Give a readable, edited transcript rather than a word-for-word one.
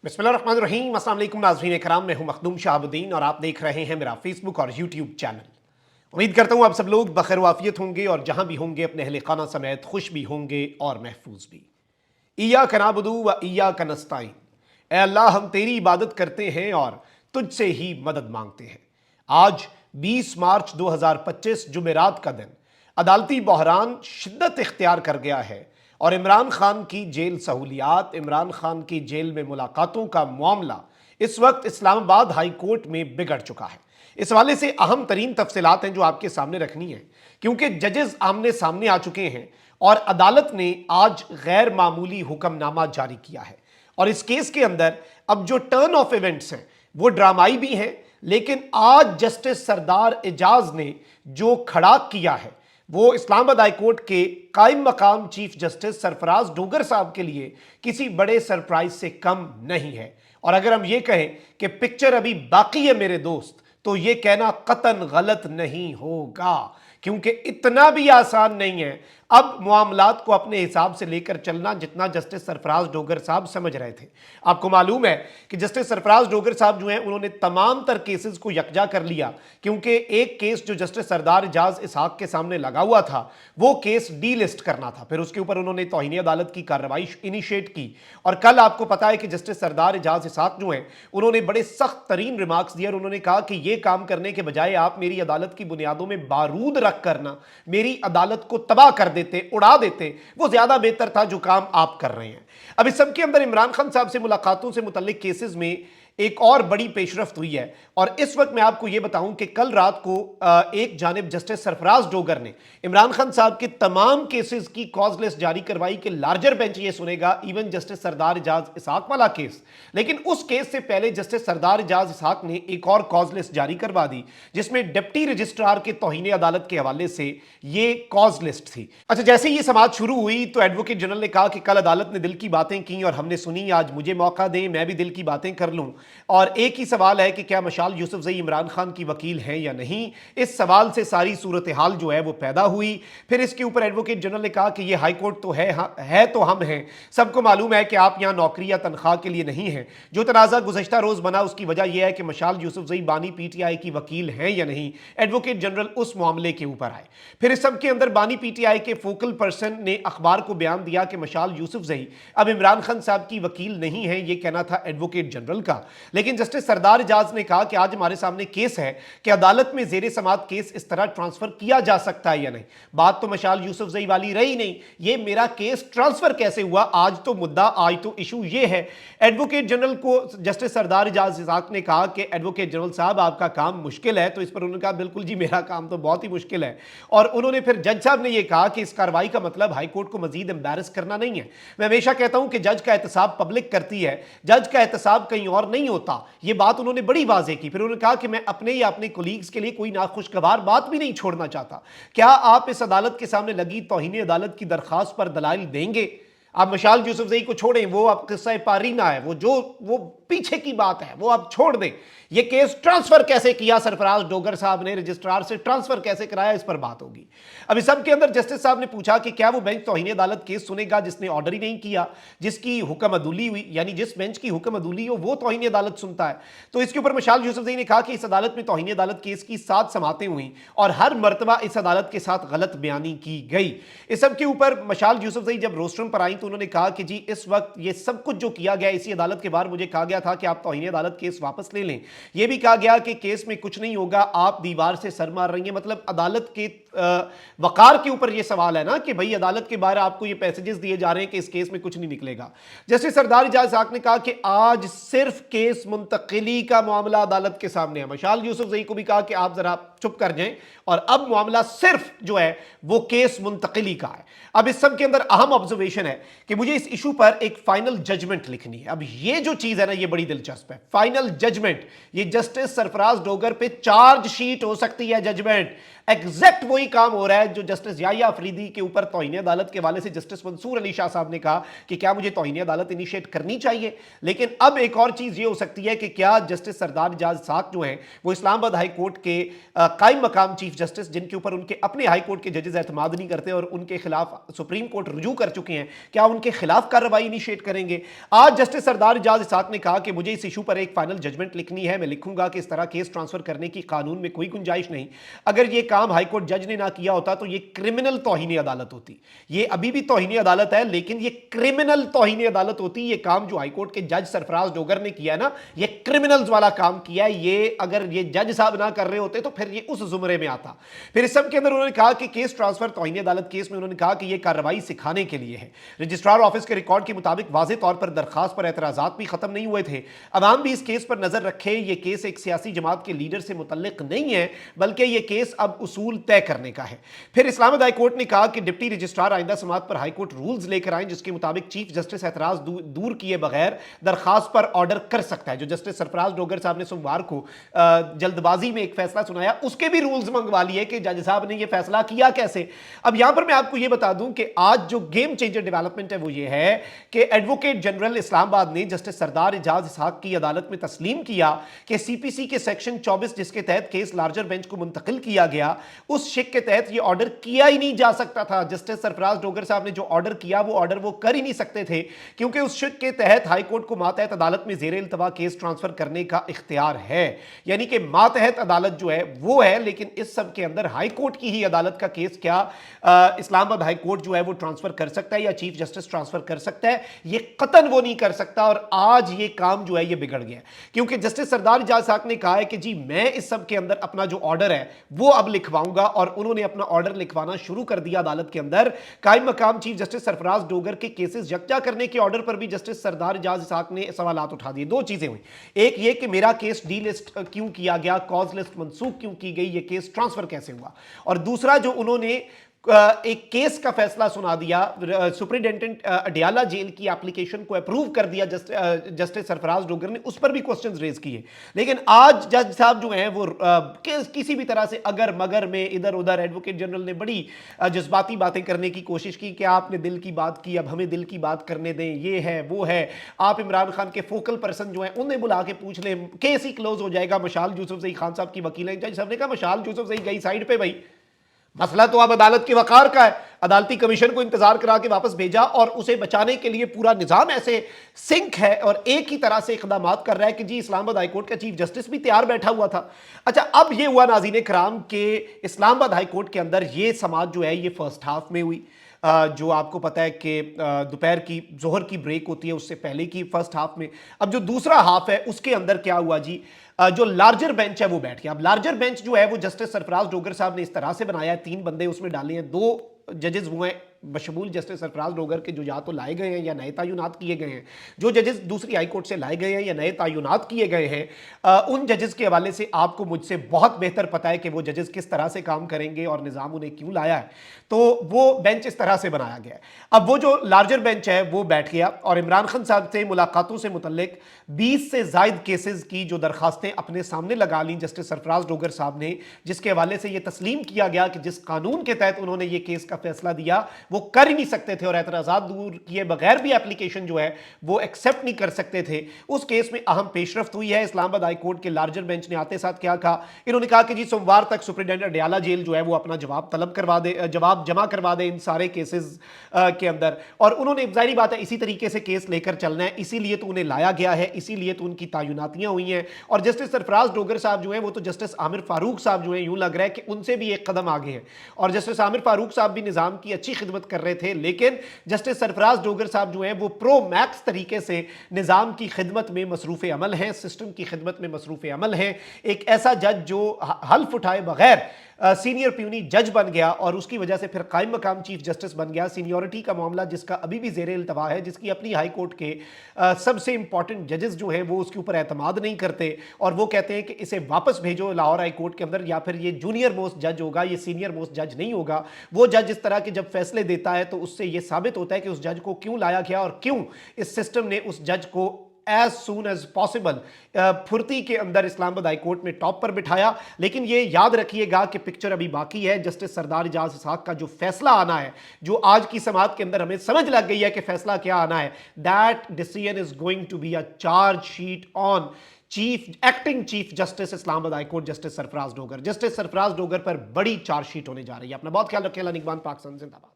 बिस्मिल्लाहिर्रहमानिर्रहीम। अस्सलाम वालेकुम नाज़रीन कराम, मैं हूं मखदूम शहाबुद्दीन और आप देख रहे हैं मेरा फेसबुक और यूट्यूब चैनल। उम्मीद करता हूं आप सब लोग बखैर वाफियत होंगे और जहां भी होंगे अपने अहले खाना समेत खुश भी होंगे और महफूज भी। इय्याका नअबुदु व इय्याका नस्तईन। ऐ अल्लाह, हम तेरी इबादत करते हैं और तुझसे ही मदद मांगते हैं। आज 20 मार्च 2025 जुमेरात का दिन अदालती बहरान शिद्दत इख्तियार कर गया है और इमरान खान की जेल सहूलियात, इमरान खान की जेल में मुलाकातों का मामला इस वक्त इस्लामाबाद हाई कोर्ट में बिगड़ चुका है। इस हवाले से अहम तरीन तफसीलात हैं जो आपके सामने रखनी है, क्योंकि जजेस आमने सामने आ चुके हैं और अदालत ने आज गैर मामूली हुक्मनामा जारी किया है। और इस केस के अंदर अब जो टर्न ऑफ इवेंट्स हैं वो ड्रामाई भी हैं, लेकिन आज जस्टिस सरदार एजाज ने जो खड़ा किया है वो इस्लामाबाद हाई कोर्ट के कायम मकाम चीफ जस्टिस सरफराज डोगर साहब के लिए किसी बड़े सरप्राइज से कम नहीं है। और अगर हम ये कहें कि पिक्चर अभी बाकी है मेरे दोस्त, तो ये कहना कतन गलत नहीं होगा, क्योंकि इतना भी आसान नहीं है अब मामलात को अपने हिसाब से लेकर चलना जितना जस्टिस सरफराज डोगर साहब समझ रहे थे। आपको मालूम है कि जस्टिस सरफराज डोगर साहब जो हैं उन्होंने तमाम तर केसेस को यकजा कर लिया, क्योंकि एक केस जो जस्टिस सरदार एजाज इसहाक के सामने लगा हुआ था वो केस डी लिस्ट करना था। फिर उसके ऊपर उन्होंने तौहीन अदालत की कार्रवाई इनिशिएट की और कल आपको पता है कि जस्टिस सरदार एजाज इसहाक जो हैं उन्होंने बड़े सख्त तरीन रिमार्क्स दिए और उन्होंने कहा कि यह काम करने के बजाय आप मेरी अदालत की बुनियादों में बारूद रख करना मेरी अदालत को तबाह कर देते, उड़ा देते, वो ज्यादा बेहतर था जो काम आप कर रहे हैं। अब इस सब के अंदर इमरान खान साहब से मुलाकातों से मुतल्लिक केसेस में एक और बड़ी पेशरफ्त हुई है। और इस वक्त मैं आपको यह बताऊं कि कल रात को एक जानिब जस्टिस सरफराज डोगर ने इमरान खान साहब के तमाम केसेस की कॉज लिस्ट जारी करवाई कि लार्जर बेंच ये सुनेगा इवन जस्टिस सरदार एजाज इसहाक वाला केस। लेकिन उस केस से पहले जस्टिस सरदार एजाज इसहाक ने एक और कॉज लिस्ट जारी करवा दी जिसमें डिप्टी रजिस्ट्रार के तौहीन अदालत के हवाले से ये कॉज लिस्ट थी। अच्छा, जैसे ये समाअत शुरू हुई तो एडवोकेट जनरल ने कहा कि कल अदालत ने दिल की बातें की और हमने सुनी, आज मुझे मौका दें मैं भी दिल की बातें कर लूं। और एक ही सवाल है कि क्या मशाल यूसुफजई इमरान खान की वकील हैं या नहीं। इस सवाल से सारी सूरत हाल जो है वो पैदा हुई। फिर इसके ऊपर एडवोकेट जनरल ने कहा कि ये हाई कोर्ट तो है तो हम हैं, सबको मालूम है कि आप यहाँ नौकरी या तनख्वाह के लिए नहीं हैं। जो तनाज़ा गुज़श्ता रोज़ बना उसकी वजह यह है कि मशाल यूसुफजई बानी पीटीआई की वकील हैं या नहीं। एडवोकेट जनरल उस मामले के ऊपर आए। फिर इस सब के अंदर बानी पीटीआई के फोकल पर्सन ने अखबार को बयान दिया कि मशाल यूसुफजई अब इमरान खान साहब की वकील नहीं है। ये कहना था एडवोकेट जनरल का। लेकिन जस्टिस सरदार एजाज ने कहा कि आज हमारे सामने केस है कि अदालत में जेर समाअत केस इस तरह ट्रांसफर किया जा सकता है या नहीं। बात तो मशाल यूसुफजई वाली रही नहीं, ये मेरा केस ट्रांसफर कैसे हुआ, आज तो मुद्दा, आज तो इशू ये है। एडवोकेट जनरल को जस्टिस सरदार एजाज इसहाक ने कहा कि एडवोकेट जनरल साहब आपका काम मुश्किल है। तो इस पर उन्होंने कहा बिल्कुल जी, मेरा काम तो बहुत ही मुश्किल है। और उन्होंने फिर जज साहब ने यह कहा कि इस कार्रवाई का मतलब हाईकोर्ट को मजीद एम्बैरस करना नहीं है। मैं हमेशा कहता हूं कि जज का एहतसाब पब्लिक करती है, जज का एहतसाब कहीं और नहीं होता। ये बात उन्होंने बड़ी वाज़ेह की। फिर उन्होंने कहा कि मैं अपने या अपने कोलीग्स के लिए कोई नाखुशगवार बात भी नहीं छोड़ना चाहता। क्या आप इस अदालत के सामने लगी तौहीन अदालत की दरखास्त पर दलाइल देंगे? आप मशाल यूसुफजई को छोड़ें, वो आप किस्सा पारीना है, वो पीछे की बात है, वो आप छोड़ दें। ये केस ट्रांसफर कैसे किया सरफराज डोगर साहब ने, रजिस्ट्रार से ट्रांसफर कैसे कराया, इस पर बात होगी। अब इस सब के अंदर जस्टिस साहब ने पूछा कि क्या वो बेंच तौहीन अदालत केस सुनेगा जिसने ऑर्डर ही नहीं किया, जिसकी हुक्म अदूली हुई, यानी जिस बेंच की हुक्म अदूली हो वो तौहीन अदालत सुनता है। तो इसके ऊपर मशाल यूसुफजई ने कहा कि इस अदालत में तौहीन अदालत केस की 7 समातें हुई और हर मरतबा इस अदालत के साथ गलत बयानी की गई। इस सब के ऊपर मशाल यूसुफजई जब रोस्ट्रम पर आई तो उन्होंने कहा कि जी इस वक्त ये सब कुछ जो किया गया इसी अदालत के बाहर मुझे कहा गया था कि आप तौहीन अदालत केस वापस ले लें। यह भी कहा गया कि केस में कुछ नहीं होगा, आप दीवार से सर मार रही हैं। मतलब अदालत के वकार के ऊपर यह सवाल है ना कि भाई अदालत के बाहर आपको ये पैसेजेस दिए जा रहे हैं कि इस केस में कुछ नहीं निकलेगा। जस्टिस सरदार एजाज इसहाक ने कहा कि आज सिर्फ केस मुंतकिली का मामला अदालत के सामने है। मशाल यूसुफजई को भी कहा कि आप जरा चुप कर जाएं और अब मामला सिर्फ जो है वो केस मुंतकिली का है। अब इस सब के अंदर अहम ऑब्जर्वेशन है कि मुझे इस इशू पर एक फाइनल जजमेंट लिखनी है। अब ये जो चीज है ना ये बड़ी दिलचस्प है। फाइनल जजमेंट, ये जस्टिस सरफराज डोगर पे चार्जशीट हो सकती है जजमेंट, एग्जैक्ट वही काम हो रहा है जो जस्टिस याहिया अफरीदी के ऊपर तौहीन अदालत के हवाले से जस्टिस मंसूर अली शाह साहब ने कहा कि क्या मुझे तौहीन अदालत इनिशिएट करनी चाहिए। लेकिन अब एक और चीज ये हो सकती है कि क्या जस्टिस सरदार एजाज साख जो हैं वो इस्लामाबाद हाई कोर्ट के कायम मकाम चीफ जस्टिस, जिनके ऊपर उनके अपने हाई कोर्ट के जजेस एतमाद नहीं करते और उनके खिलाफ सुप्रीम कोर्ट रुजू कर चुके हैं, क्या उनके खिलाफ कार्रवाई इनिशिएट करेंगे। आज जस्टिस सरदार एजाज साख ने कहा कि मुझे इस इशू पर एक फाइनल जजमेंट लिखनी है, मैं लिखूंगा कि इस तरह केस ट्रांसफर करने की कानून में कोई गुंजाइश नहीं। अगर ये काम हाईकोर्ट जज ने ना किया होता तो ये क्रिमिनल तौहीन अदालत होती। ये अभी भी तौहीन अदालत है लेकिन ये क्रिमिनल तौहीन अदालत होती। ये काम जो हाईकोर्ट के जज सरफराज डोगर ने किया ना, ये क्रिमिनल्स वाला काम किया। ये अगर ये जज साहब ना कर रहे होते तो फिर ये उस जुमरे में आता। फिर इस सब के अंदर उन्होंने कहा कि केस ट्रांसफर तौहीन अदालत केस में उन्होंने कहा कि यह कार्रवाई सिखाने के लिए है। रजिस्ट्रार ऑफिस के रिकॉर्ड के मुताबिक वाज़ेह तौर पर दरखास्त पर एतराजात भी खत्म नहीं हुए थे। अवाम भी इस केस पर नजर रखे। ये केस एक सियासी जमात के लीडर से मुतल्लिक नहीं है बल्कि ये केस अब उसूल तय करने का है। फिर इस्लामाबाद हाई कोर्ट ने कहा कि डिप्टी रजिस्ट्रार आइंदा समात पर हाई कोर्ट रूल्स लेकर आए जिसके मुताबिक चीफ जस्टिस एतराज दूर किए बगैर दरखास्त पर ऑर्डर कर सकता है। जो जस्टिस सरफराज डोगर साहब ने सोमवार को जल्दबाजी में एक फैसला सुनाया उसके भी रूल्स मंगवा लिए कि जज साहब ने यह फैसला किया कैसे। अब यहां पर मैं आपको यह बता दूं कि आज जो गेम चेंजर डेवलपमेंट है वो ये है कि एडवोकेट जनरल इस्लामाबाद ने जस्टिस सरदार एजाज साख की अदालत में तस्लीम किया कि सीपीसी के सेक्शन 24 जिसके तहत केस लार्जर बेंच को मुंतकिल किया गया, उस शिक के तहत यह ऑर्डर किया ही नहीं जा सकता था। जस्टिस सरफराज डोगर साहब ने जो ऑर्डर किया वो ऑर्डर वो कर ही नहीं सकते थे क्योंकि उस शिक के तहत हाईकोर्ट को मातहत अदालत में जेर इल्तवा केस ट्रांसफर करने का इख्तियार है। यानी कि मातहत अदालत जो है वो है, लेकिन इस सब के अंदर हाईकोर्ट की ही अदालत का केस क्या इस्लामाबाद हाईकोर्ट जो है वो ट्रांसफर कर सकता है या चीफ जस्टिस ट्रांसफर कर सकता है? ये कतन वो नहीं कर सकता। और आज ये काम जो है ये बिगड़ गया क्योंकि जस्टिस सरदार एजाज साख ने कहा है कि जी मैं इस सब के अंदर अपना जो ऑर्डर है वो अब लिखवाऊंगा और उन्होंने अपना ऑर्डर लिखवाना शुरू कर दिया अदालत के अंदर। कायम मकाम चीफ जस्टिस सरफराज डोगर के केसेस यकजा करने के ऑर्डर पर भी जस्टिस सरदार एजाज साख ने सवालात उठा दिए। दो चीजें हुई, एक ये कि मेरा केस डी लिस्ट क्यों किया गया, कॉज लिस्ट मंसूख क्यों की गई, ये केस ट्रांसफर कैसे हुआ, और दूसरा जो उन्होंने एक केस का फैसला सुना दिया, सुपरिटेंडेंट अडियाला जेल की एप्लीकेशन को अप्रूव कर दिया जस्टिस सरफराज डोगर ने, उस पर भी क्वेश्चंस रेज किए। लेकिन आज जज साहब जो हैं वो किसी भी तरह से अगर मगर में इधर उधर, एडवोकेट जनरल ने बड़ी जज्बाती बातें करने की कोशिश की कि आपने दिल की बात की, अब हमें दिल की बात करने दें, ये है वो है, आप इमरान खान के फोकल पर्सन जो है उन्हें बुला के पूछ लें, केस ही क्लोज हो जाएगा। मशाल यूसुफजई खान साहब की वकील है, जज साहब ने कहा मशाल यूसुफजई गई साइड पे भाई, मसला तो अब अदालत के वकार का है। अदालती कमीशन को इंतजार करा के वापस भेजा और उसे बचाने के लिए पूरा निजाम ऐसे सिंक है और एक ही तरह से इकदाम कर रहा है कि जी इस्लामाबाद हाईकोर्ट का चीफ जस्टिस भी तैयार बैठा हुआ था। अच्छा, अब ये हुआ नाज़रीन कराम के इस्लामाबाद हाईकोर्ट के अंदर ये समाअत जो है ये फर्स्ट हाफ में हुई। जो आपको पता है कि दोपहर की जोहर की ब्रेक होती है उससे पहले की फर्स्ट हाफ में। अब जो दूसरा हाफ है उसके अंदर क्या हुआ जी, जो लार्जर बेंच है वो बैठ गया। अब लार्जर बेंच जो है वो जस्टिस सरफराज डोगर साहब ने इस तरह से बनाया है, 3 बंदे उसमें डाले हैं, 2 जजेस हुए हैं बशमूल जस्टिस सरफराज डोगर के जो या तो लाए गए हैं या नए तायुनात किए गए हैं। जो जजेस दूसरी हाई कोर्ट से लाए गए हैं या नए तायुनात किए गए हैं, उन जजेस के हवाले से आपको मुझसे बहुत बेहतर पता है कि वो जजेस किस तरह से काम करेंगे और निज़ाम उन्हें क्यों लाया है। तो वो बेंच इस तरह से बनाया गया है। अब वो जो लार्जर बेंच है वो बैठ गया और इमरान खान साहब से मुलाकातों से मुतल्लिक 20 से ज़ायद केसेस की जो दरखास्तें अपने सामने लगा ली जस्टिस सरफराज डोगर साहब ने, जिसके हवाले से ये तस्लीम किया गया कि जिस कानून के तहत उन्होंने ये केस का फैसला दिया वो कर ही नहीं सकते थे और एतराज़ात दूर किए बगैर भी एप्लीकेशन जो है वो एक्सेप्ट नहीं कर सकते थे। उस केस में अहम पेशरफ्त हुई है। इस्लामाबाद हाई कोर्ट के लार्जर बेंच ने आते साथ क्या कहा, इन्होंने कहा कि जी सोमवार तक सुपरिटेंडेंट अडियाला जेल जो है वो अपना जवाब तलब करवा दे, जवाब जमा करवा दे इन सारे केसेस के अंदर। और उन्होंने जाहिर बात है इसी तरीके से केस लेकर चलना है, इसीलिए तो उन्हें लाया गया है, इसीलिए तो उनकी तायुनातियां हुई हैं। और जस्टिस सरफराज डोगर साहब जो है वो तो जस्टिस आमिर फारूक साहब जो है यूं लग रहा है कि उनसे भी एक कदम आगे हैं और जस्टिस आमिर फारूक साहब भी निजाम की अच्छी खिदमत कर रहे थे। लेकिन जस्टिस सरफराज डोगर साहब जो हैं वो प्रो मैक्स तरीके से निजाम की खिदमत में मसरूफ़ अमल हैं, सिस्टम की खिदमत में मसरूफ़ अमल हैं। एक ऐसा जज जो हल्फ उठाए बगैर सीनियर प्यूनी जज बन गया और उसकी वजह से फिर कायम मकाम चीफ जस्टिस बन गया। सीनियरिटी का मामला जिसका अभी भी ज़ेरे इल्तवा है, जिसकी अपनी हाई कोर्ट के सबसे इंपॉर्टेंट जजेस जो हैं वो उसके ऊपर एतमाद नहीं करते और वो कहते हैं कि इसे वापस भेजो लाहौर हाई कोर्ट के अंदर, या फिर ये जूनियर मोस्ट जज होगा, ये सीनियर मोस्ट जज नहीं होगा। वो जज इस तरह के जब फैसले देता है तो उससे ये साबित होता है कि उस जज को क्यों लाया गया और क्यों इस सिस्टम ने उस जज को एज सून एज पॉसिबल फुर्ती के अंदर इस्लामाबाद हाई कोर्ट में टॉप पर बिठाया। लेकिन ये याद रखिएगा कि पिक्चर अभी बाकी है। जस्टिस सरदार एजाज इसहाक का जो फैसला आना है, जो आज की समात के अंदर हमें समझ लग गई है कि फैसला क्या आना है, that decision is going to be a charge sheet on acting chief justice Islamabad high court justice Sarfraz Dogar. Justice Sarfraz Dogar पर बड़ी चार्जशीट होने जा रही है। अपना बहुत ख्याल रखें। निगमान पाकिस्तान जिंदाबाद।